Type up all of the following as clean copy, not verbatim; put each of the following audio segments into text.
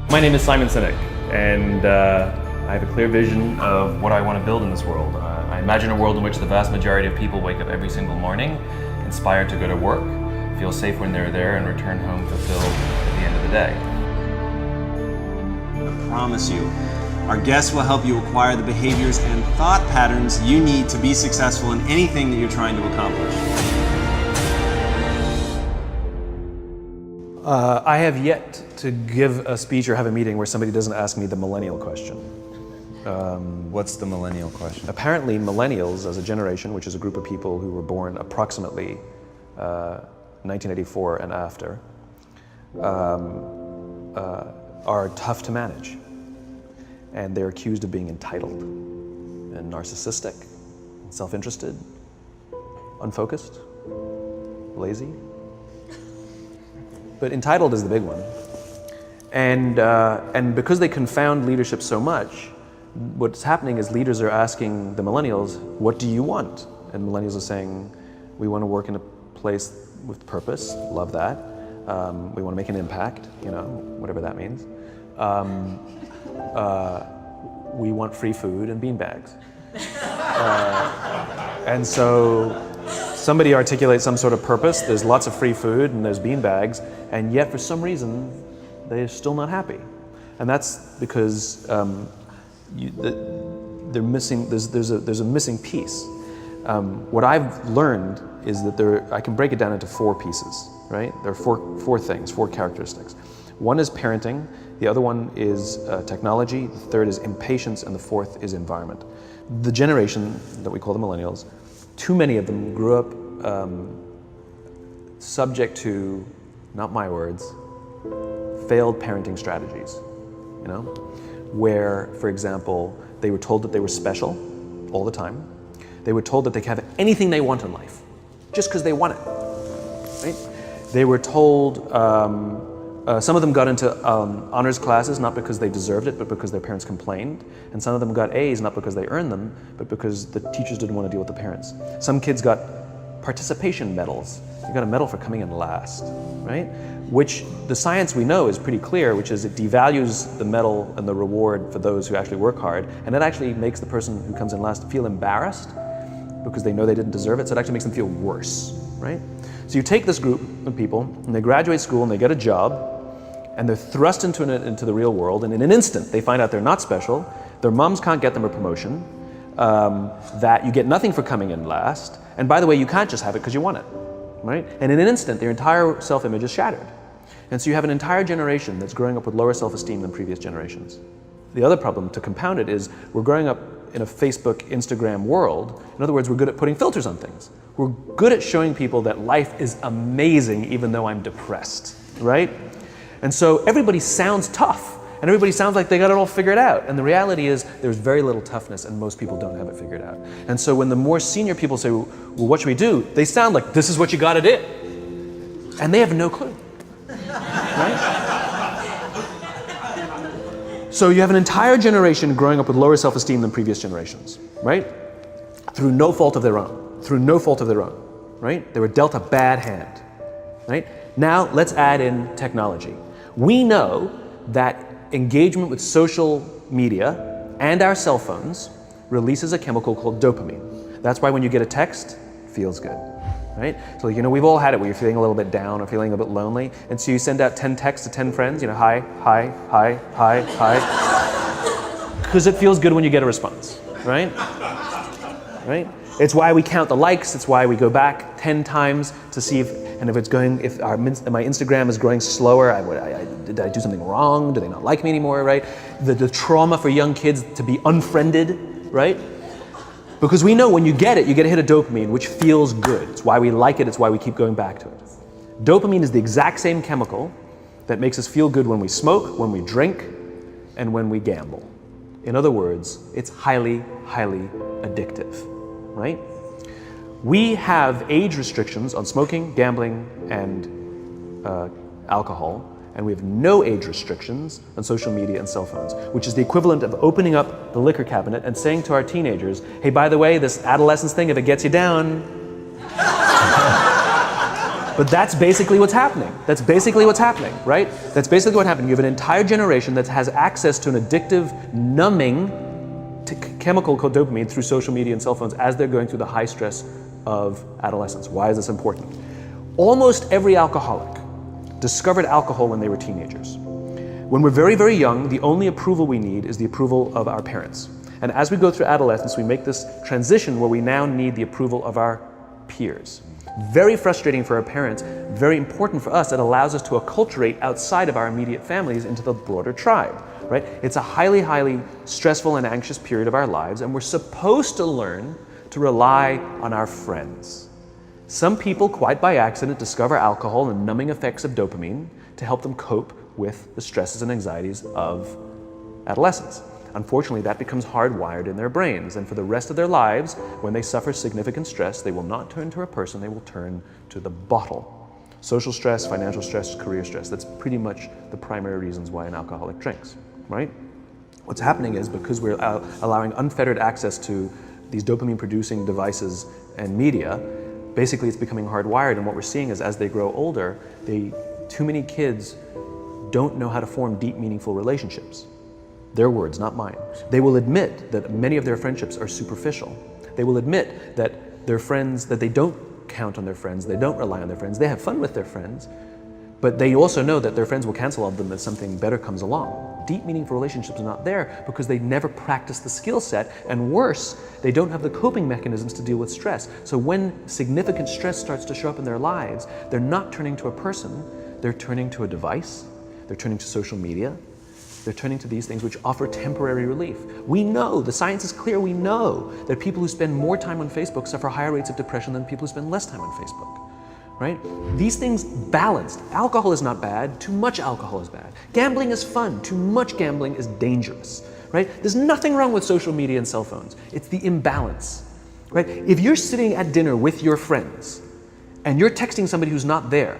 My name is Simon Sinek, and I have a clear vision of what I want to build in this world. I imagine a world in which the vast majority of people wake up every single morning inspired to go to work, feel safe when they're there, and return home fulfilled at the end of the day. I promise you, our guests will help you acquire the behaviors and thought patterns you need to be successful in anything that you're trying to accomplish. I have yet to give a speech or have a meeting where somebody doesn't ask me the millennial question. What's the millennial question? Apparently millennials as a generation, which is a group of people who were born approximately 1984 and after, are tough to manage. And they're accused of being entitled and narcissistic, self-interested, unfocused, lazy. But entitled is the big one. And because they confound leadership so much, what's happening is leaders are asking the millennials, what do you want? And millennials are saying, we want to work in a place with purpose, love that. We want to make an impact, whatever that means. We want free food and beanbags. And so somebody articulates some sort of purpose, there's lots of free food and there's beanbags, and yet for some reason they're still not happy. And that's because they're missing, there's a missing piece. What I've learned is that I can break it down into 4 pieces, right? There are four things, 4 characteristics. One is parenting, the other one is technology, the third is impatience, and the fourth is environment. The generation that we call the millennials, too many of them grew up subject to, not my words, failed parenting strategies, where, for example, they were told that they were special all the time. They were told that they could have anything they want in life, just because they want it, right? They were told, some of them got into honors classes, not because they deserved it, but because their parents complained. And some of them got A's, not because they earned them, but because the teachers didn't want to deal with the parents. Some kids got participation medals. You got a medal for coming in last, right? Which the science we know is pretty clear, which is it devalues the medal and the reward for those who actually work hard. And it actually makes the person who comes in last feel embarrassed because they know they didn't deserve it. So it actually makes them feel worse, right? So you take this group of people and they graduate school and they get a job, and they're thrust into the real world, and in an instant they find out they're not special, their moms can't get them a promotion, that you get nothing for coming in last, and by the way, you can't just have it because you want it, right? And in an instant, their entire self-image is shattered. And so you have an entire generation that's growing up with lower self-esteem than previous generations. The other problem, to compound it, is we're growing up in a Facebook, Instagram world. In other words, we're good at putting filters on things. We're good at showing people that life is amazing even though I'm depressed, right? And so everybody sounds tough, and everybody sounds like they got it all figured out. And the reality is there's very little toughness, and most people don't have it figured out. And so when the more senior people say, well, what should we do? They sound like, this is what you got to do. And they have no clue, right? So you have an entire generation growing up with lower self-esteem than previous generations, right? Through no fault of their own, right? They were dealt a bad hand, right? Now let's add in technology. We know that engagement with social media and our cell phones releases a chemical called dopamine. That's why when you get a text, it feels good, right? So we've all had it where you're feeling a little bit down or feeling a bit lonely, and so you send out 10 texts to 10 friends, hi, hi, hi, hi, hi, because it feels good when you get a response, right? Right? It's why we count the likes, it's why we go back 10 times to see if my Instagram is growing slower, did I do something wrong? Do they not like me anymore, right? The trauma for young kids to be unfriended, right? Because we know when you get a hit of dopamine, which feels good. It's why we like it, it's why we keep going back to it. Dopamine is the exact same chemical that makes us feel good when we smoke, when we drink, and when we gamble. In other words, it's highly, highly addictive, right? We have age restrictions on smoking, gambling, and alcohol, and we have no age restrictions on social media and cell phones, which is the equivalent of opening up the liquor cabinet and saying to our teenagers, hey, by the way, this adolescence thing, if it gets you down, But that's basically what's happening. That's basically what's happening, right? That's basically what happened. You have an entire generation that has access to an addictive, numbing chemical called dopamine through social media and cell phones as they're going through the high stress of adolescence. Why is this important? Almost every alcoholic discovered alcohol when they were teenagers. When we're very, very young, the only approval we need is the approval of our parents. And as we go through adolescence, we make this transition where we now need the approval of our peers. Very frustrating for our parents, very important for us. It allows us to acculturate outside of our immediate families into the broader tribe, right? It's a highly, highly stressful and anxious period of our lives, and we're supposed to learn to rely on our friends. Some people, quite by accident, discover alcohol and numbing effects of dopamine to help them cope with the stresses and anxieties of adolescence. Unfortunately, that becomes hardwired in their brains, and for the rest of their lives, when they suffer significant stress, they will not turn to a person, they will turn to the bottle. Social stress, financial stress, career stress, that's pretty much the primary reasons why an alcoholic drinks, right? What's happening is because we're allowing unfettered access to these dopamine-producing devices and media, basically it's becoming hardwired, and what we're seeing is as they grow older, too many kids don't know how to form deep, meaningful relationships. Their words, not mine. They will admit that many of their friendships are superficial. They will admit that their friends, that they don't count on their friends, they don't rely on their friends, they have fun with their friends, but they also know that their friends will cancel on them if something better comes along. Deep, meaningful relationships are not there because they never practice the skill set, and worse, they don't have the coping mechanisms to deal with stress. So when significant stress starts to show up in their lives, they're not turning to a person, they're turning to a device, they're turning to social media, they're turning to these things which offer temporary relief. We know, the science is clear, we know that people who spend more time on Facebook suffer higher rates of depression than people who spend less time on Facebook, right? These things balanced. Alcohol is not bad, too much alcohol is bad. Gambling is fun, too much gambling is dangerous, right? There's nothing wrong with social media and cell phones. It's the imbalance, right? If you're sitting at dinner with your friends and you're texting somebody who's not there,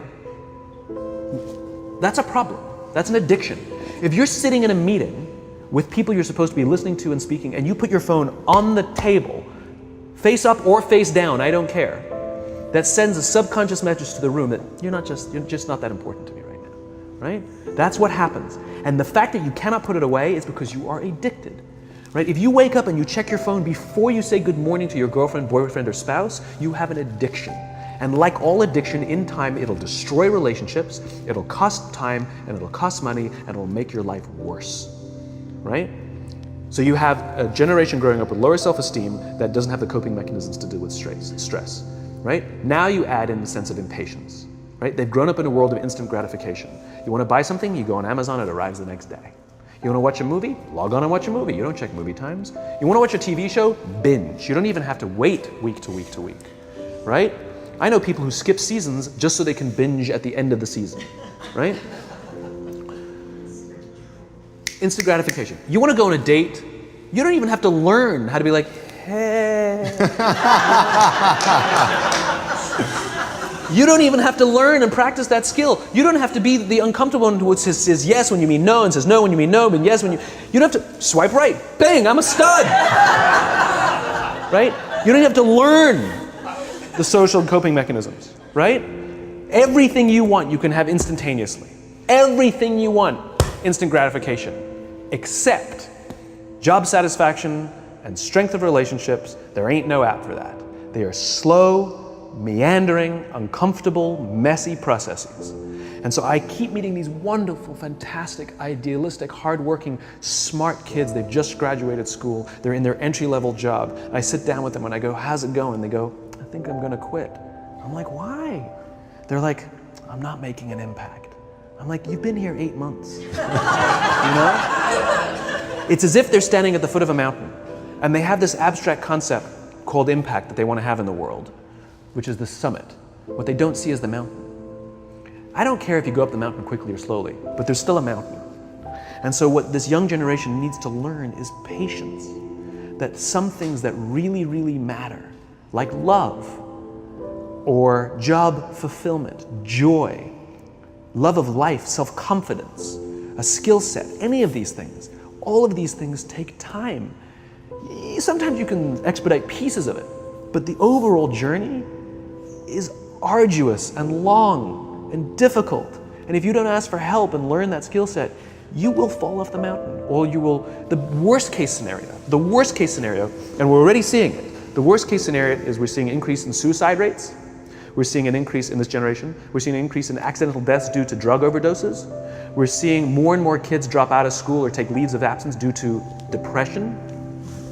that's a problem. That's an addiction. If you're sitting in a meeting with people you're supposed to be listening to and speaking, and you put your phone on the table, face up or face down, I don't care, that sends a subconscious message to the room that you're just not that important to me right now, right? That's what happens. And the fact that you cannot put it away is because you are addicted, right? If you wake up and you check your phone before you say good morning to your girlfriend, boyfriend, or spouse, you have an addiction. And like all addiction, in time, it'll destroy relationships, it'll cost time, and it'll cost money, and it'll make your life worse, right? So you have a generation growing up with lower self-esteem that doesn't have the coping mechanisms to deal with stress, right? Now you add in the sense of impatience, right? They've grown up in a world of instant gratification. You want to buy something, you go on Amazon, it arrives the next day. You want to watch a movie? Log on and watch a movie. You don't check movie times. You want to watch a TV show? Binge. You don't even have to wait week to week to week, right? I know people who skip seasons just so they can binge at the end of the season, right? Instant gratification. You want to go on a date, you don't even have to learn how to be like, hey. You don't even have to learn and practice that skill. You don't have to be the uncomfortable one who says yes when you mean no and says no when you mean no, but yes when you don't have to swipe right. Bang, I'm a stud. Right? You don't have to learn the social coping mechanisms, right? Everything you want, you can have instantaneously. Everything you want, instant gratification, except job satisfaction and strength of relationships. There ain't no app for that. They are slow, meandering, uncomfortable, messy processes. And so I keep meeting these wonderful, fantastic, idealistic, hardworking, smart kids. They've just graduated school. They're in their entry-level job. And I sit down with them and I go, how's it going? They go, I think I'm gonna quit. I'm like, why? They're like, I'm not making an impact. I'm like, you've been here 8 months. You know? It's as if they're standing at the foot of a mountain and they have this abstract concept called impact that they want to have in the world, which is the summit. What they don't see is the mountain. I don't care if you go up the mountain quickly or slowly, but there's still a mountain. And so what this young generation needs to learn is patience. That some things that really, really matter, like love, or job fulfillment, joy, love of life, self-confidence, a skill set, any of these things, all of these things take time. Sometimes you can expedite pieces of it, but the overall journey is arduous and long and difficult. And if you don't ask for help and learn that skill set, you will fall off the mountain, or you will, the worst case scenario, and we're already seeing it. The worst case scenario is we're seeing an increase in suicide rates. We're seeing an increase in this generation. We're seeing an increase in accidental deaths due to drug overdoses. We're seeing more and more kids drop out of school or take leaves of absence due to depression.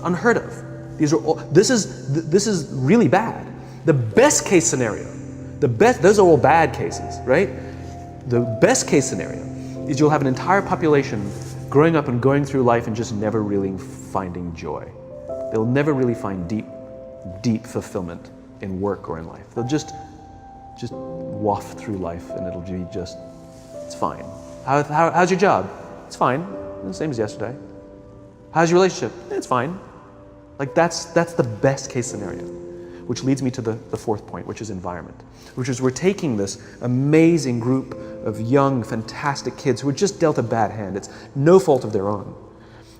Unheard of. This is really bad. The best case scenario, those are all bad cases, right? The best case scenario is you'll have an entire population growing up and going through life and just never really finding joy. They'll never really find deep fulfillment in work or in life. They'll just waft through life and it'll be just, it's fine. How's your job? It's fine, the same as yesterday. How's your relationship? It's fine. Like that's the best case scenario, which leads me to the fourth point, which is environment, which is we're taking this amazing group of young, fantastic kids who were just dealt a bad hand. It's no fault of their own.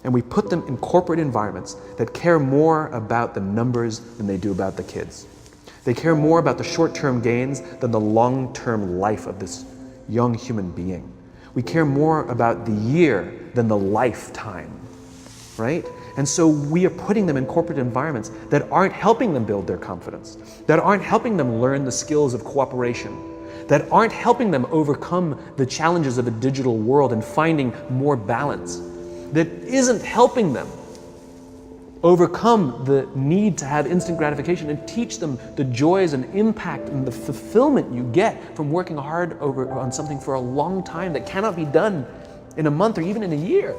And we put them in corporate environments that care more about the numbers than they do about the kids. They care more about the short-term gains than the long-term life of this young human being. We care more about the year than the lifetime, right? And so we are putting them in corporate environments that aren't helping them build their confidence, that aren't helping them learn the skills of cooperation, that aren't helping them overcome the challenges of a digital world and finding more balance, that isn't helping them overcome the need to have instant gratification and teach them the joys and impact and the fulfillment you get from working hard on something for a long time that cannot be done in a month or even in a year.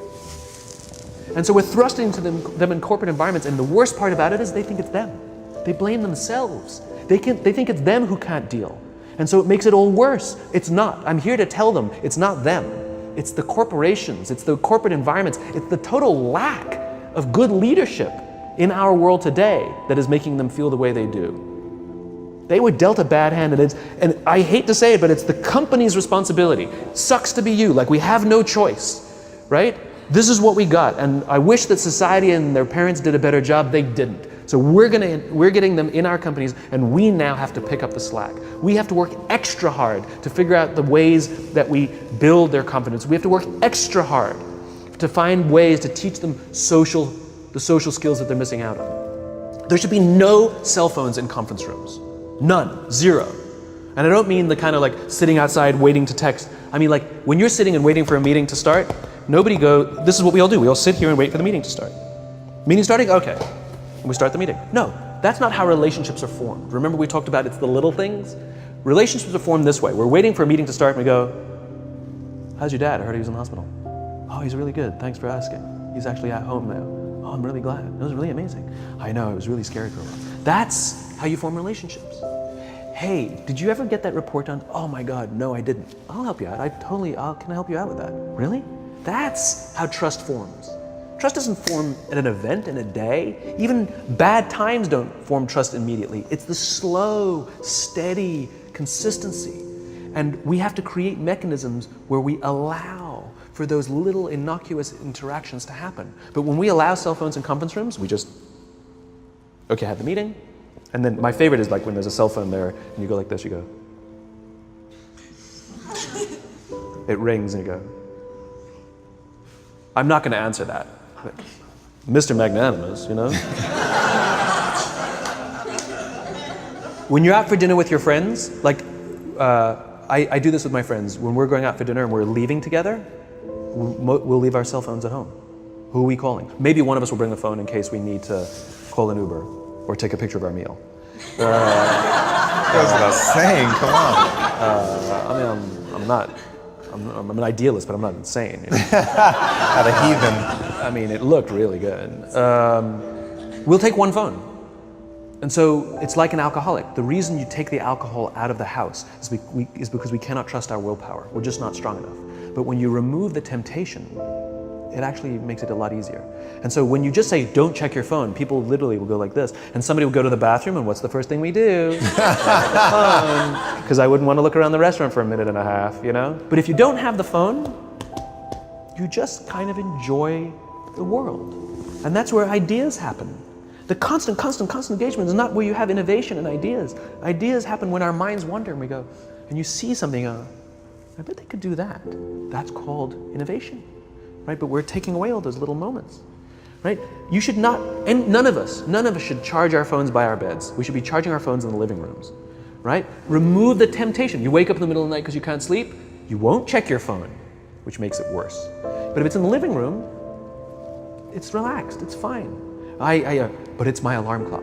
And so we're thrusting to them in corporate environments, and the worst part about it is they think it's them. They blame themselves. They think it's them who can't deal. And so it makes it all worse. It's not. I'm here to tell them it's not them. It's the corporations, it's the corporate environments, it's the total lack of good leadership in our world today that is making them feel the way they do. They were dealt a bad hand, and I hate to say it, but it's the company's responsibility. Sucks to be you, like we have no choice, right? This is what we got, and I wish that society and their parents did a better job. They didn't. So we're getting them in our companies, and we now have to pick up the slack. We have to work extra hard to figure out the ways that we build their confidence. We have to work extra hard to find ways to teach them the social skills that they're missing out on. There should be no cell phones in conference rooms. None. Zero. And I don't mean the kind of like sitting outside waiting to text. I mean like when you're sitting and waiting for a meeting to start, this is what we all do. We all sit here and wait for the meeting to start. Meeting starting? Okay. And we start the meeting. No, that's not how relationships are formed. Remember we talked about it's the little things? Relationships are formed this way. We're waiting for a meeting to start and we go, how's your dad? I heard he was in the hospital. Oh, he's really good. Thanks for asking. He's actually at home now. Oh, I'm really glad. It was really amazing. I know, it was really scary for a while. That's how you form relationships. Hey, did you ever get that report done? Oh my God, no, I didn't. I'll help you out. Can I help you out with that? Really? That's how trust forms. Trust doesn't form at an event in a day. Even bad times don't form trust immediately. It's the slow, steady consistency. And we have to create mechanisms where we allow for those little innocuous interactions to happen. But when we allow cell phones in conference rooms, we just, okay, have the meeting. And then my favorite is like when there's a cell phone there and you go like this, you go. It rings and you go. I'm not gonna answer that. Mr. Magnanimous, you know? When you're out for dinner with your friends, like I do this with my friends. When we're going out for dinner and we're leaving together, we'll leave our cell phones at home. Who are we calling? Maybe one of us will bring the phone in case we need to call an Uber or take a picture of our meal. That's what I was saying, come on. I'm an idealist, but I'm not insane. You know? At a heathen. I mean, it looked really good. We'll take one phone. And so it's like an alcoholic. The reason you take the alcohol out of the house is because we cannot trust our willpower. We're just not strong enough. But when you remove the temptation, it actually makes it a lot easier. And so when you just say, don't check your phone, people literally will go like this. And somebody will go to the bathroom, and what's the first thing we do? Because I wouldn't want to look around the restaurant for a minute and a half, you know? But if you don't have the phone, you just kind of enjoy the world. And that's where ideas happen. The constant engagement is not where you have innovation and ideas. Ideas happen when our minds wander and we go, and you see something, I bet they could do that. That's called innovation, right? But we're taking away all those little moments, right? You should not, and none of us should charge our phones by our beds. We should be charging our phones in the living rooms, right? Remove the temptation. You wake up in the middle of the night because you can't sleep, you won't check your phone, which makes it worse. But if it's in the living room, it's relaxed, it's fine. But it's my alarm clock.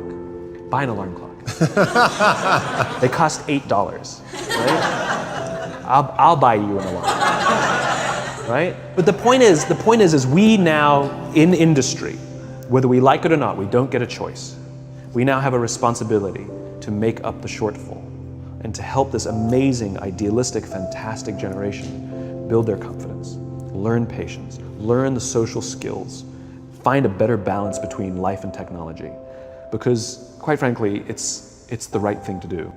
Buy an alarm clock. They cost $8, right? I'll buy you an alarm, right? But the point is we now in industry, whether we like it or not, we don't get a choice. We now have a responsibility to make up the shortfall and to help this amazing, idealistic, fantastic generation build their confidence, learn patience, learn the social skills, find a better balance between life and technology, because quite frankly, it's the right thing to do.